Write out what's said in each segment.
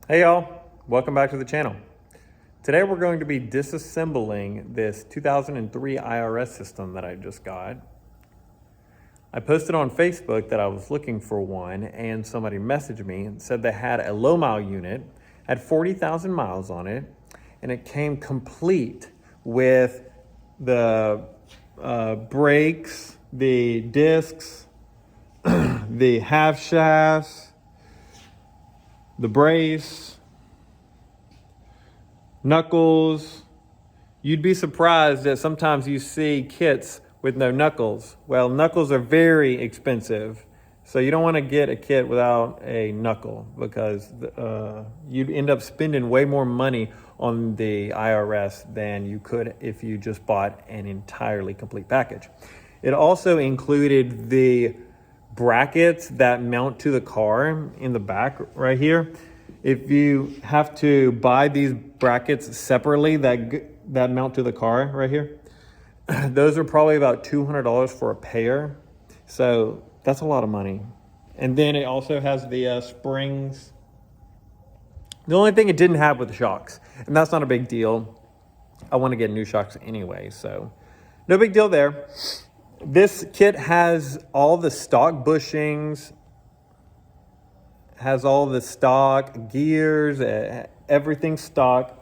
Hey y'all, welcome back to the channel. Today we're going to be disassembling this 2003 IRS system that I just got. I posted on Facebook that I was looking for one and somebody messaged me and said they had a low mile unit, had 40,000 miles on it, and it came complete with the brakes, the discs, the half shafts, the brace, knuckles. You'd be surprised that sometimes you see kits with no knuckles. Well, knuckles are very expensive, so you don't want to get a kit without a knuckle because you'd end up spending way more money on the IRS than you could if you just bought an entirely complete package. It also included the brackets that mount to the car in the back right here. If you have to buy these brackets separately that mount to the car right here, those are probably about $200 for a pair. So that's a lot of money. And then it also has the springs. The only thing it didn't have was the shocks, and that's not a big deal. I want to get new shocks anyway, so no big deal there. This kit has all the stock bushings, has all the stock gears, everything stock,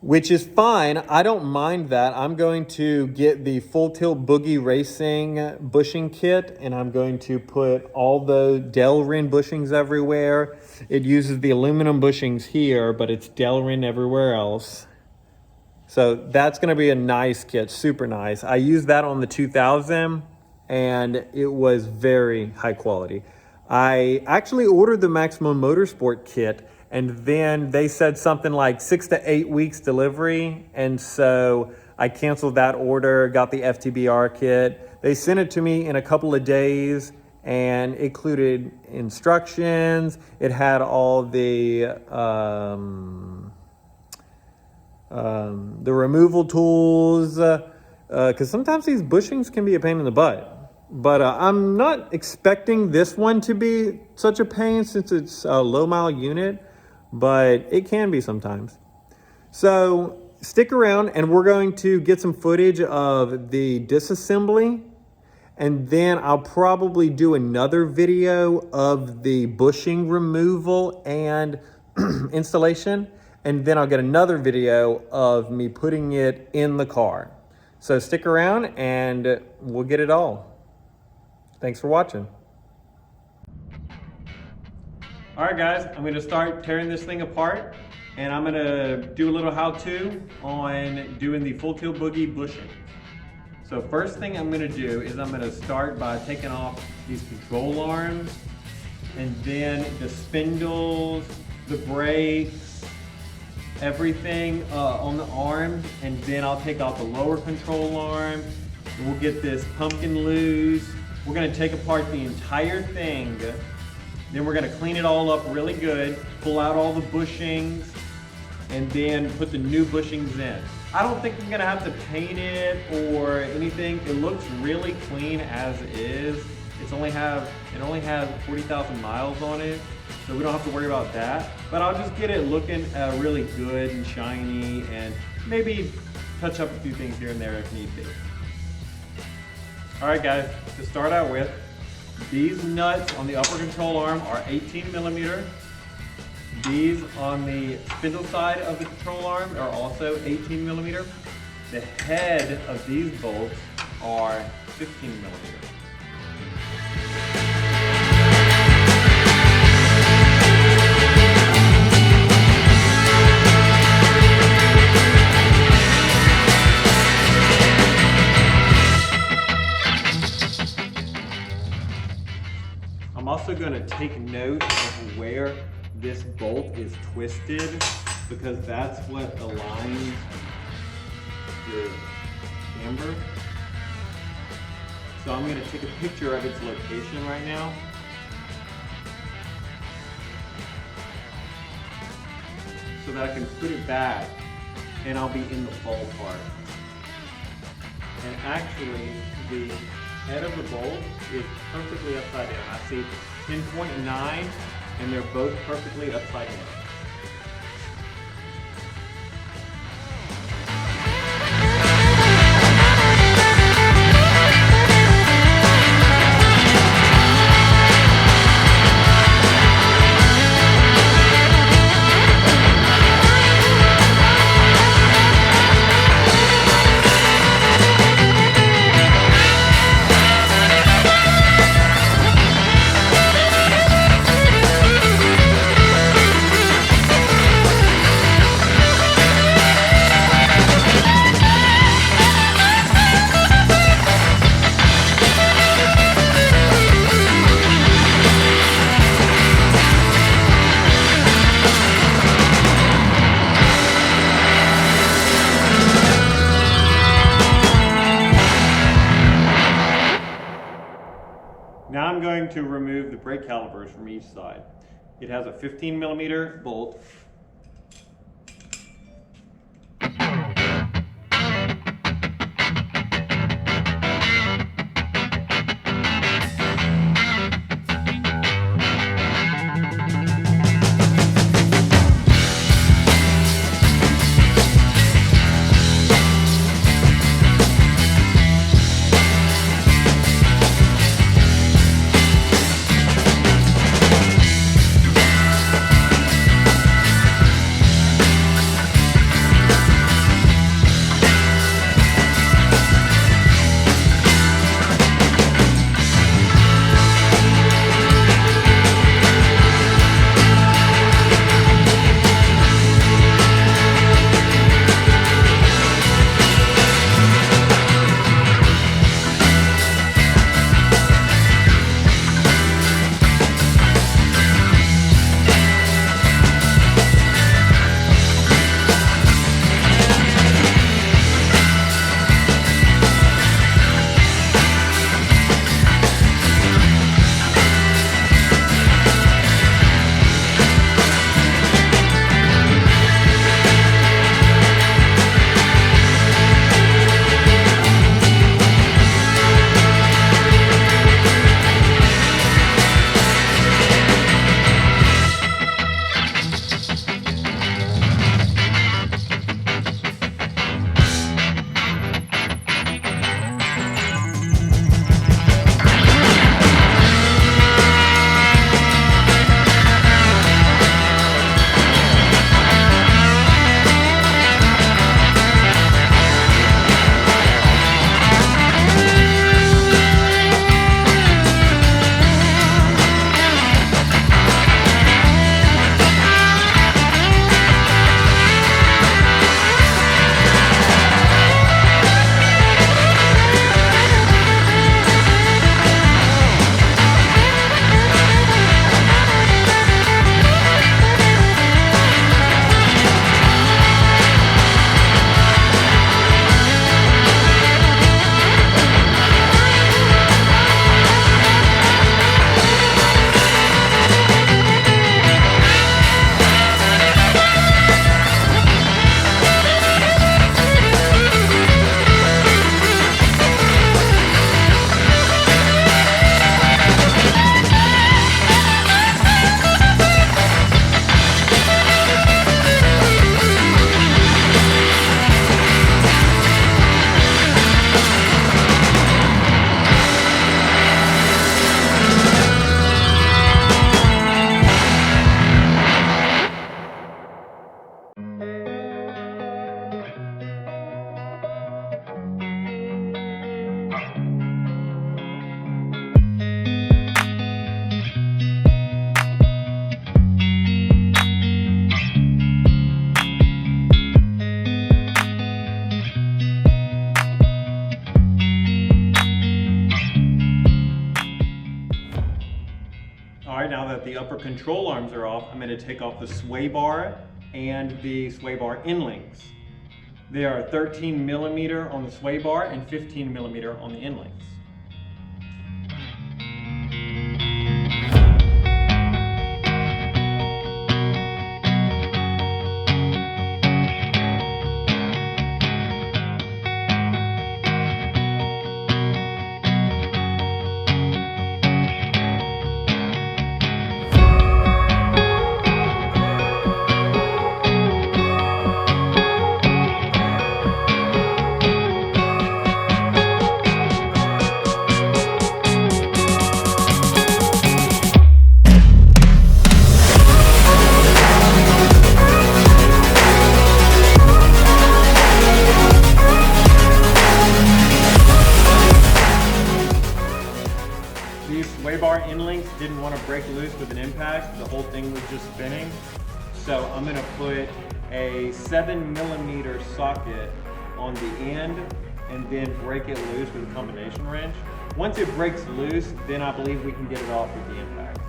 which is fine. I don't mind that. I'm going to get the full Tilt Boogie Racing bushing kit, and I'm going to put all the delrin bushings everywhere. It uses the aluminum bushings here, but it's delrin everywhere else. So that's going to be a nice kit, super nice. I used that on the 2000 and it was very high quality. I actually ordered the Maximum Motorsport kit and then they said something like 6 to 8 weeks delivery. And so I canceled that order, got the FTBR kit. They sent it to me in a couple of days and included instructions. It had all the removal tools, because sometimes these bushings can be a pain in the butt. But I'm not expecting this one to be such a pain since it's a low mile unit, but it can be sometimes. So stick around and we're going to get some footage of the disassembly, and then I'll probably do another video of the bushing removal and installation. And then I'll get another video of me putting it in the car. So stick around and we'll get it all. Thanks for watching. All right guys, I'm gonna start tearing this thing apart and I'm gonna do a little how-to on doing the full Tilt Boogie bushing. So first thing I'm gonna do is I'm gonna start by taking off these control arms and then the spindles, the brakes, everything on the arm, and then I'll take out the lower control arm and we'll get this pumpkin loose. We're going to take apart the entire thing, then we're going to clean it all up really good, pull out all the bushings, and then put the new bushings in. I don't think I'm going to have to paint it or anything. It looks really clean as is. It only has 40,000 miles on it, so we don't have to worry about that. But I'll just get it looking really good and shiny and maybe touch up a few things here and there if need be. All right guys, to start out with, these nuts on the upper control arm are 18 millimeter. These on the spindle side of the control arm are also 18 millimeter. The head of these bolts are 15 millimeter. I'm also going to take note of where this bolt is twisted because that's what aligns your camber. So I'm going to take a picture of its location right now. So that I can put it back and I'll be in the ballpark. And actually, the head of the bolt is perfectly upside down. I see 10.9 and they're both perfectly upside down. Now I'm going to remove the brake calipers from each side. It has a 15mm bolt. Now that the upper control arms are off, I'm going to take off the sway bar and the sway bar end links. They are 13mm on the sway bar and 15mm on the end links. impact, the whole thing was just spinning. So I'm gonna put a 7mm socket on the end and then break it loose with a combination wrench. Once it breaks loose, then I believe we can get it off with the impact.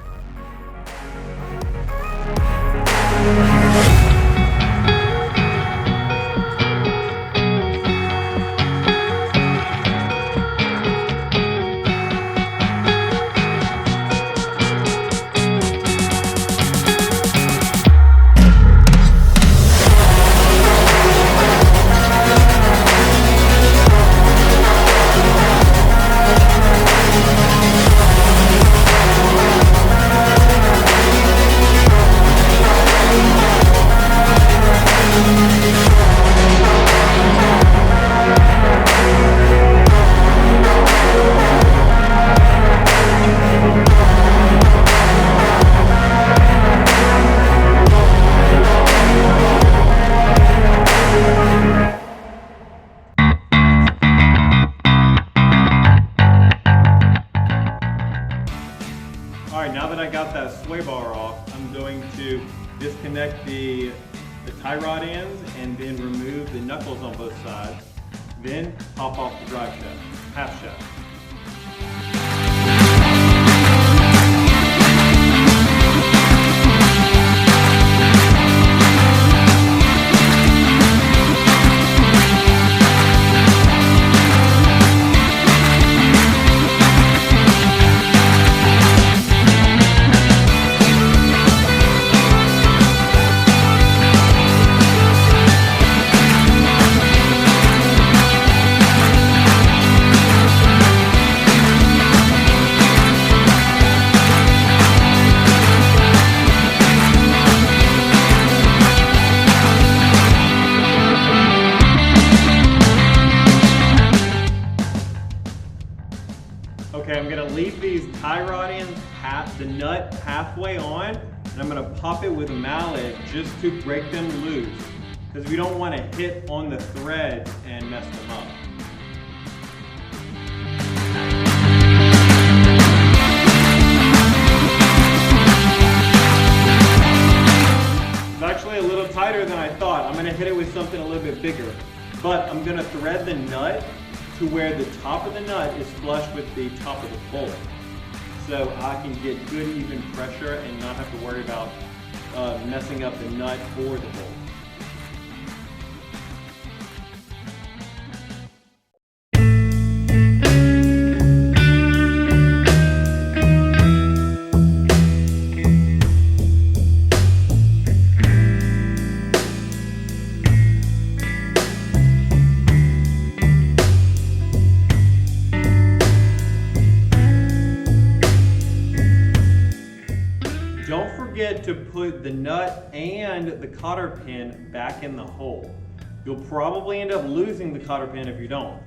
All right, now that I got that sway bar off, I'm going to disconnect the tie rod ends and then remove the knuckles on both sides. Then pop off the drive shaft, half shaft. Okay, I'm gonna leave these tie rod ends, the nut halfway on, and I'm gonna pop it with a mallet just to break them loose, because we don't want to hit on the thread and mess them up. It's actually a little tighter than I thought. I'm gonna hit it with something a little bit bigger, but I'm gonna thread the nut to where the top of the nut is flush with the top of the bolt. So I can get good even pressure and not have to worry about messing up the nut or the bolt. Don't forget to put the nut and the cotter pin back in the hole. You'll probably end up losing the cotter pin if you don't.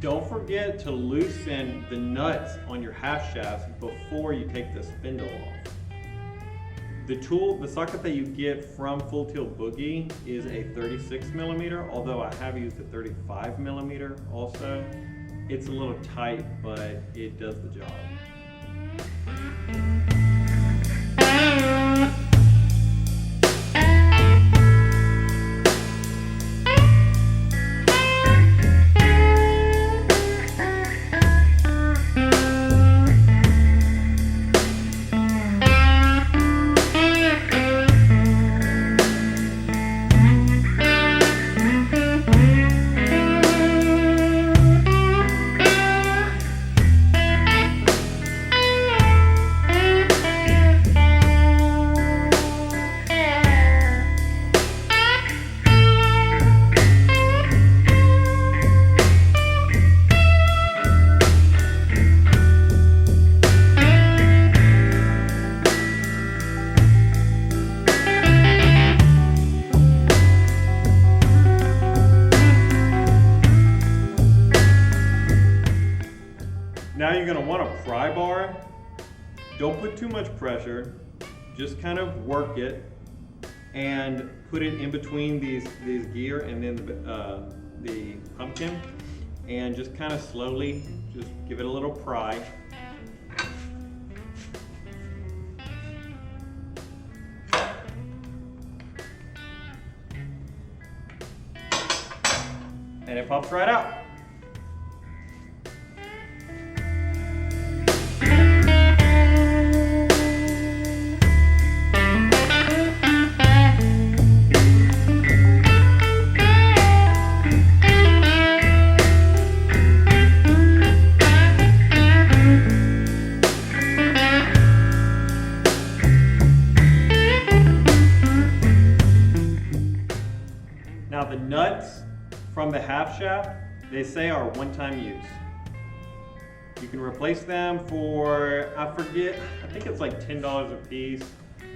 Don't forget to loosen the nuts on your half shafts before you take the spindle off. The socket that you get from Full Tilt Boogie is a 36mm, although I have used a 35mm also. It's a little tight, but it does the job. going to want a pry bar. Don't put too much pressure. Just kind of work it and put it in between these gear and then the pumpkin, and just kind of slowly just give it a little pry. And it pops right out. Now the nuts from the half shaft, they say are one-time use. You can replace them for, I forget, I think it's like $10 a piece.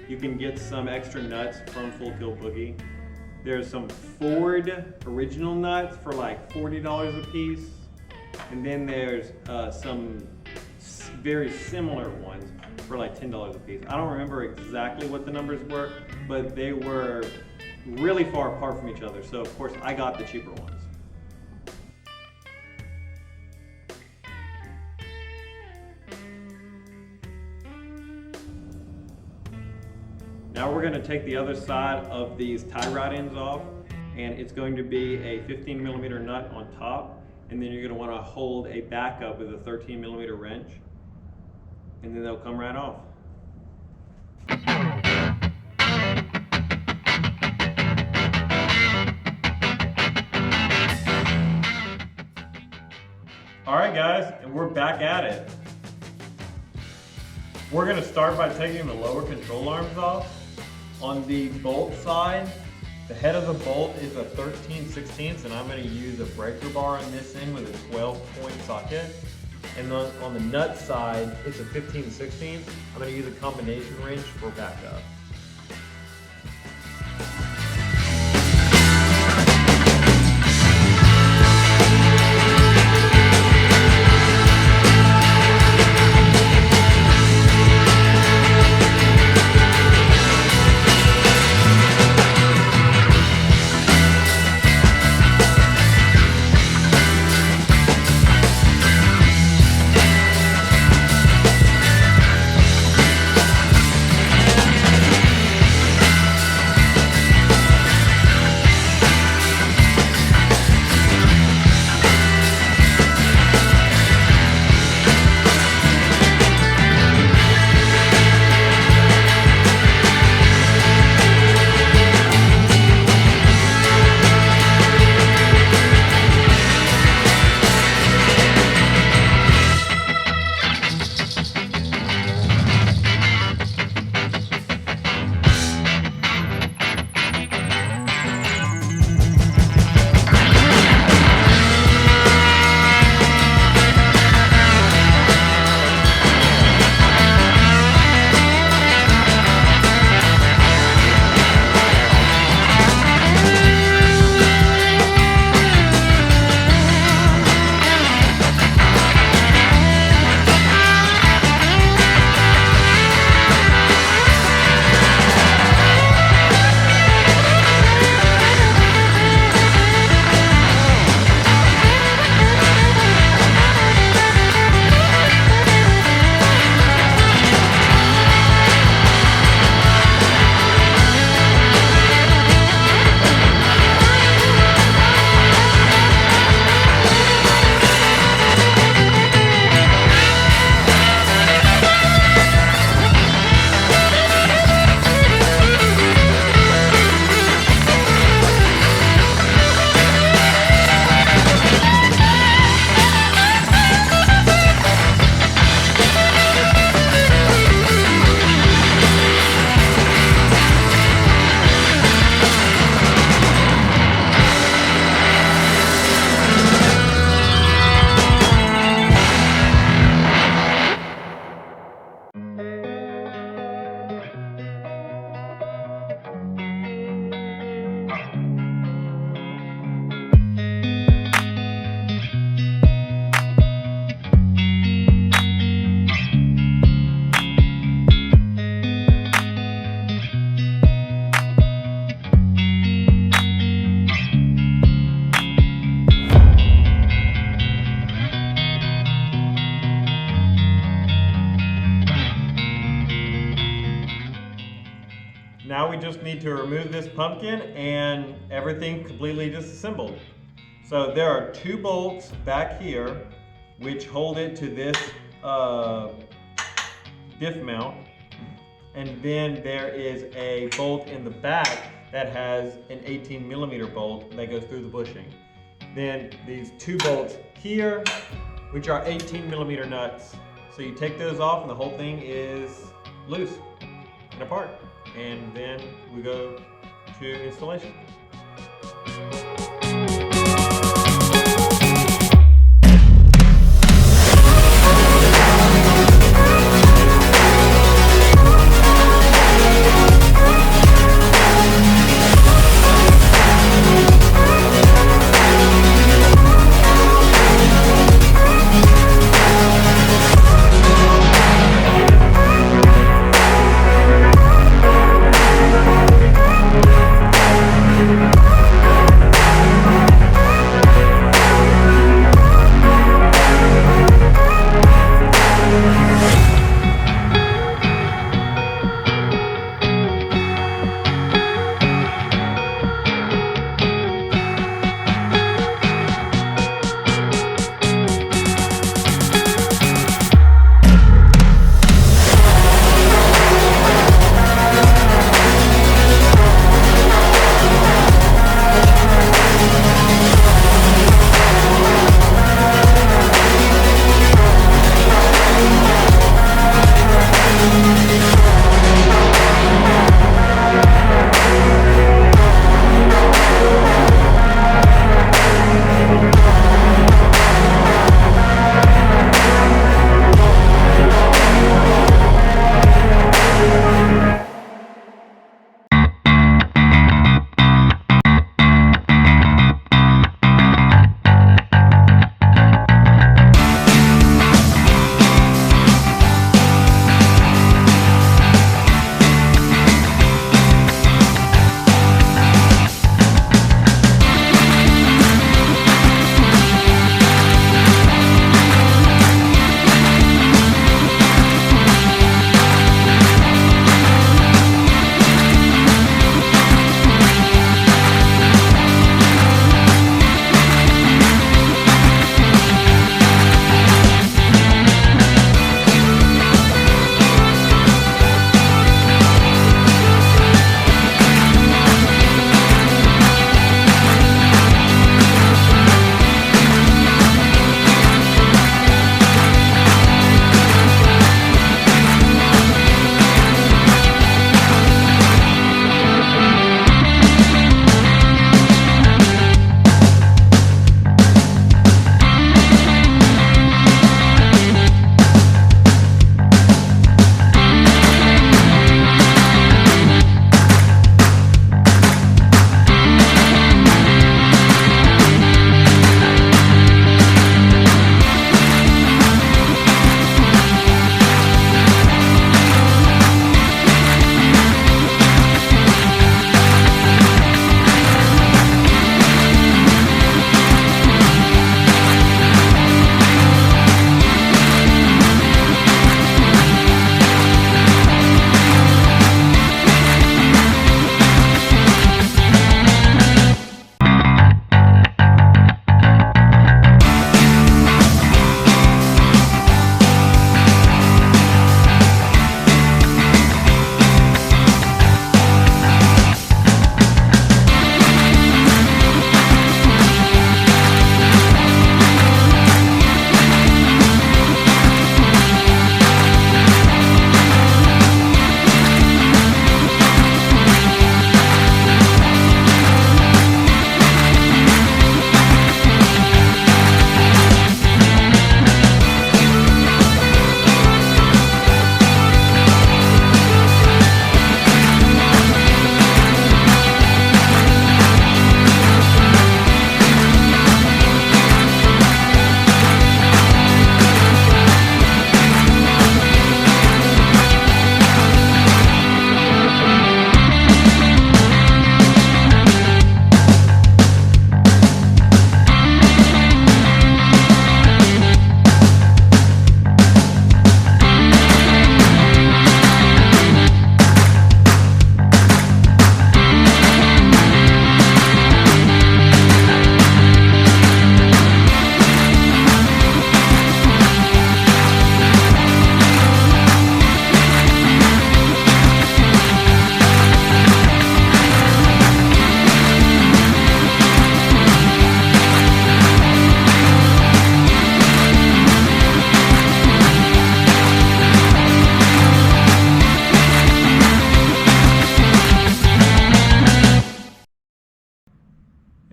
You can get some extra nuts from Full Tilt Boogie. There's some Ford original nuts for like $40 a piece. And then there's some very similar ones for like $10 a piece. I don't remember exactly what the numbers were, but they were really far apart from each other. So of course I got the cheaper ones. Now we're going to take the other side of these tie rod ends off, and it's going to be a 15mm nut on top, and then you're going to want to hold a backup with a 13mm wrench, and then they'll come right off. All right guys, and we're back at it. We're going to start by taking the lower control arms off. On the bolt side, the head of the bolt is a 13/16, and I'm going to use a breaker bar on this end with a 12-point socket. And on the nut side, it's a 15/16. I'm going to use a combination wrench for backup. Now we just need to remove this pumpkin and everything completely disassembled. So there are 2 bolts back here which hold it to this diff mount, and then there is a bolt in the back that has an 18mm bolt that goes through the bushing. Then these 2 bolts here, which are 18mm nuts. So you take those off and the whole thing is loose and apart. And then we go to installation.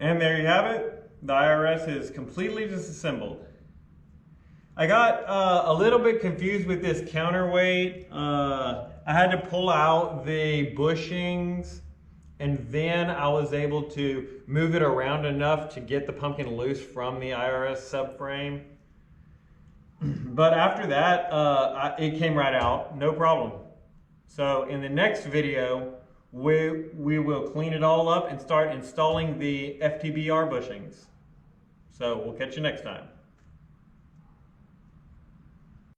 And there you have it. The IRS is completely disassembled. I got a little bit confused with this counterweight. I had to pull out the bushings, and then I was able to move it around enough to get the pumpkin loose from the IRS subframe. But after that, it came right out, no problem. So in the next video, we will clean it all up and start installing the FTBR bushings. So we'll catch you next time.